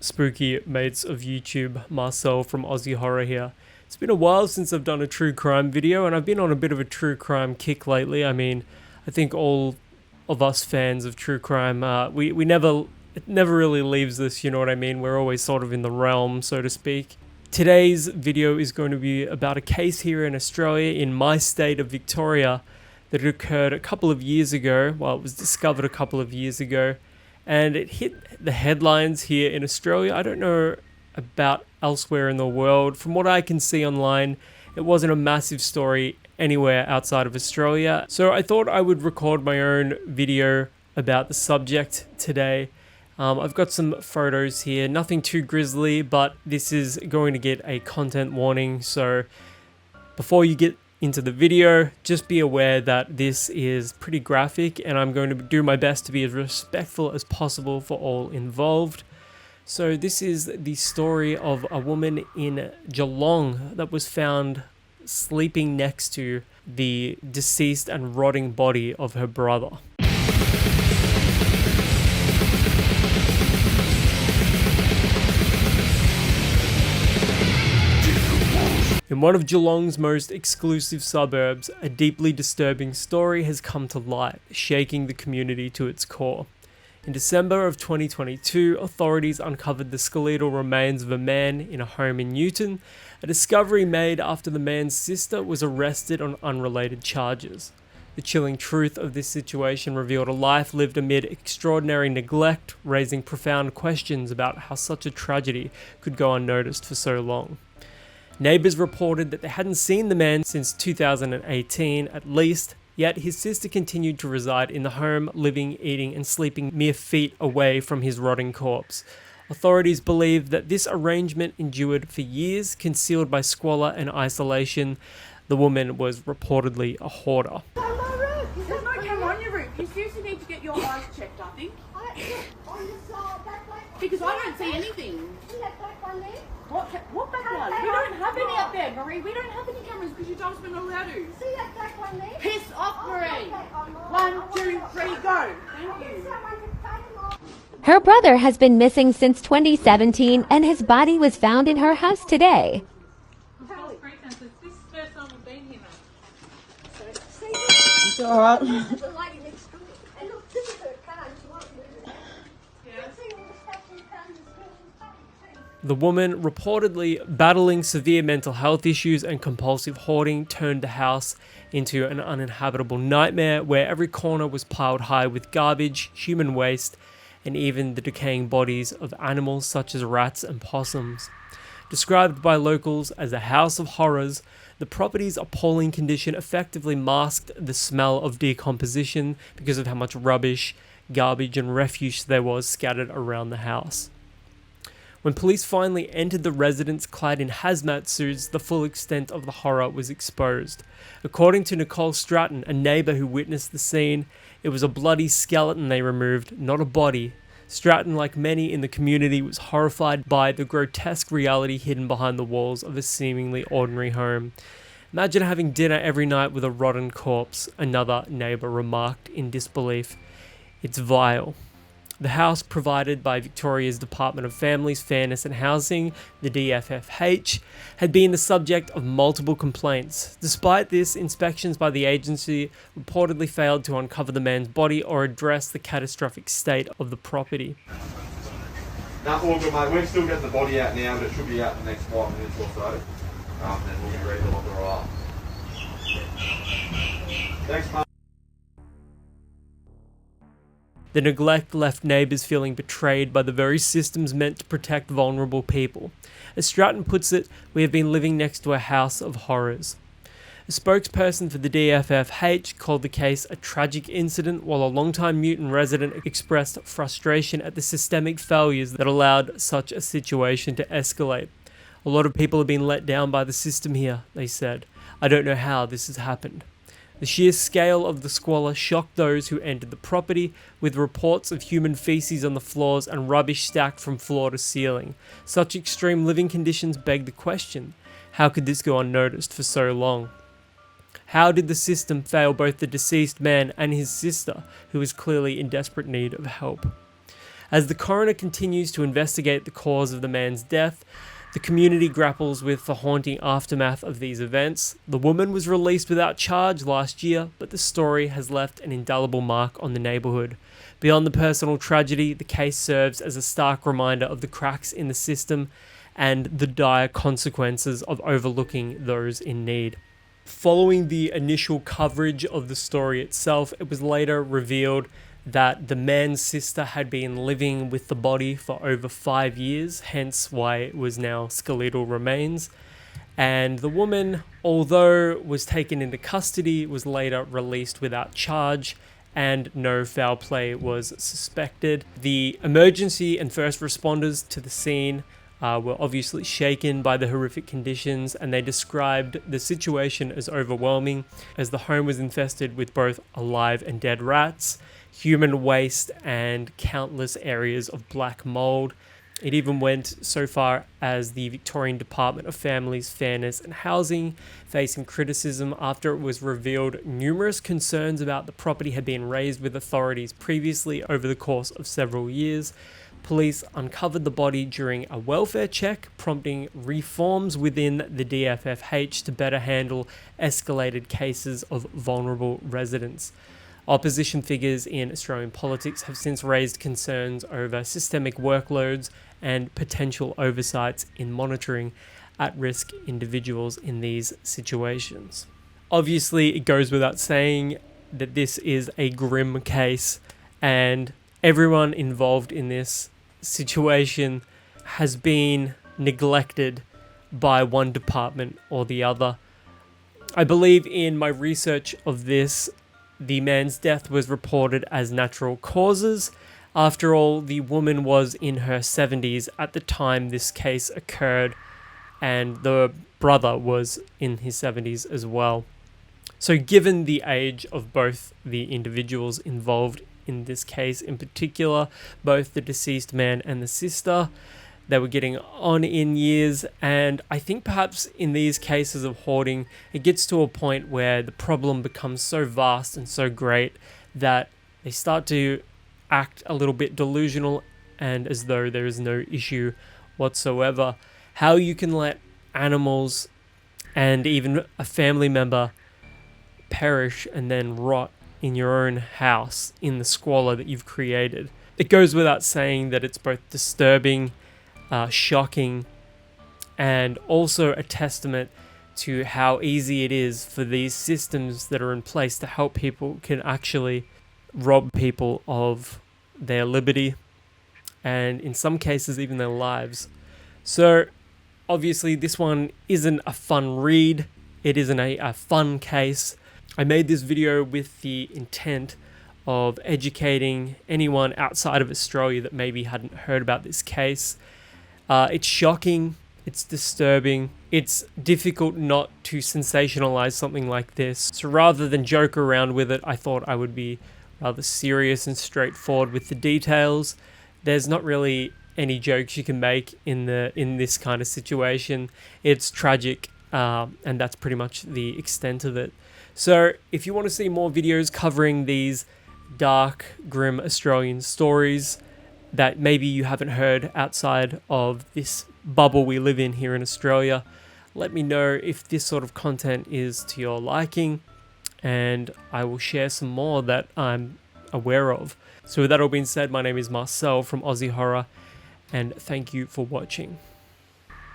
spooky mates of YouTube? Marcel from Aussie Horror here. It's been a while since I've done a true crime video, and I've been on a bit of a true crime kick lately. I mean, I think all of us fans of true crime, it never really leaves us, you know what I mean? We're always sort of in the realm, so to speak. Today's video is going to be about a case here in Australia, in my state of Victoria, that occurred a couple of years ago. Well, it was discovered a couple of years ago, and it hit the headlines here in Australia. I don't know about elsewhere in the world. From what I can see online, it wasn't a massive story anywhere outside of Australia. So I thought I would record my own video about the subject today. I've got some photos here, nothing too grisly, but this is going to get a content warning. So before you get into the video, just be aware that this is pretty graphic, and I'm going to do my best to be as respectful as possible for all involved. So this is the story of a woman in Geelong that was found sleeping next to the deceased and rotting body of her brother. In one of Geelong's most exclusive suburbs, a deeply disturbing story has come to light, shaking the community to its core. In December of 2022, authorities uncovered the skeletal remains of a man in a home in Newton, a discovery made after the man's sister was arrested on unrelated charges. The chilling truth of this situation revealed a life lived amid extraordinary neglect, raising profound questions about how such a tragedy could go unnoticed for so long. Neighbours reported that they hadn't seen the man since 2018 at least, yet his sister continued to reside in the home, living, eating and sleeping mere feet away from his rotting corpse. Authorities believe that this arrangement endured for years, concealed by squalor and isolation. The woman was reportedly a hoarder. There's no camera on your roof. You seriously need to get your eyes checked, I think. Because I don't see anything. What back one? We don't have any up there, Marie. We don't have any cameras because you told us we're not allowed to. See that back one there? Piss off, Marie. Okay, 1, 2, 3, go. Thank you. Her brother has been missing since 2017, and his body was found in her house today. It's all right. The lady next door. And look, this is her car. She wants to do it. The woman, reportedly battling severe mental health issues and compulsive hoarding, turned the house into an uninhabitable nightmare where every corner was piled high with garbage, human waste, and even the decaying bodies of animals such as rats and possums. Described by locals as a house of horrors, the property's appalling condition effectively masked the smell of decomposition because of how much rubbish, garbage, and refuse there was scattered around the house. When police finally entered the residence clad in hazmat suits, the full extent of the horror was exposed. According to Nicole Stratton, a neighbour who witnessed the scene, it was a bloody skeleton they removed, not a body. Stratton, like many in the community, was horrified by the grotesque reality hidden behind the walls of a seemingly ordinary home. Imagine having dinner every night with a rotten corpse, another neighbour remarked in disbelief. It's vile. The house, provided by Victoria's Department of Families, Fairness and Housing, the DFFH, had been the subject of multiple complaints. Despite this, inspections by the agency reportedly failed to uncover the man's body or address the catastrophic state of the property. No, all good, mate. We're still getting the body out now, but it should be out in the next 5 minutes or so. Then we'll be ready to lock her up. Thanks, mate. The neglect left neighbours feeling betrayed by the very systems meant to protect vulnerable people. As Stratton puts it, we have been living next to a house of horrors. A spokesperson for the DFFH called the case a tragic incident, while a long-time Newton resident expressed frustration at the systemic failures that allowed such a situation to escalate. A lot of people have been let down by the system here, they said. I don't know how this has happened. The sheer scale of the squalor shocked those who entered the property, with reports of human feces on the floors and rubbish stacked from floor to ceiling. Such extreme living conditions beg the question, how could this go unnoticed for so long? How did the system fail both the deceased man and his sister, who was clearly in desperate need of help? As the coroner continues to investigate the cause of the man's death, the community grapples with the haunting aftermath of these events. The woman was released without charge last year, but the story has left an indelible mark on the neighborhood. Beyond the personal tragedy, the case serves as a stark reminder of the cracks in the system and the dire consequences of overlooking those in need. Following the initial coverage of the story itself, it was later revealed that the man's sister had been living with the body for over 5 years, hence why it was now skeletal remains. And the woman, although was taken into custody, was later released without charge, and no foul play was suspected. The emergency and first responders to the scene were obviously shaken by the horrific conditions, and they described the situation as overwhelming, as the home was infested with both alive and dead rats, human waste, and countless areas of black mold. It even went so far as the Victorian Department of Families, Fairness and Housing facing criticism after it was revealed numerous concerns about the property had been raised with authorities previously over the course of several years. Police uncovered the body during a welfare check, prompting reforms within the DFFH to better handle escalated cases of vulnerable residents. Opposition figures in Australian politics have since raised concerns over systemic workloads and potential oversights in monitoring at-risk individuals in these situations. Obviously, it goes without saying that this is a grim case, and everyone involved in this situation has been neglected by one department or the other. I believe in my research of this, the man's death was reported as natural causes. After all, the woman was in her 70s at the time this case occurred, and the brother was in his 70s as well. So given the age of both the individuals involved in this case in particular, both the deceased man and the sister, they were getting on in years, and I think perhaps in these cases of hoarding, it gets to a point where the problem becomes so vast and so great that they start to act a little bit delusional and as though there is no issue whatsoever. How you can let animals and even a family member perish and then rot in your own house in the squalor that you've created. It goes without saying that it's both disturbing, shocking, and also a testament to how easy it is for these systems that are in place to help people can actually rob people of their liberty and in some cases even their lives. So obviously this one isn't a fun read, it isn't a fun case. I made this video with the intent of educating anyone outside of Australia that maybe hadn't heard about this case. It's shocking, it's disturbing, it's difficult not to sensationalize something like this. So rather than joke around with it, I thought I would be rather serious and straightforward with the details. There's not really any jokes you can make in this kind of situation. It's tragic, and that's pretty much the extent of it. So if you want to see more videos covering these dark, grim Australian stories that maybe you haven't heard outside of this bubble we live in here in Australia, let me know if this sort of content is to your liking, and I will share some more that I'm aware of. So with that all being said, my name is Marcel from Aussie Horror, and thank you for watching.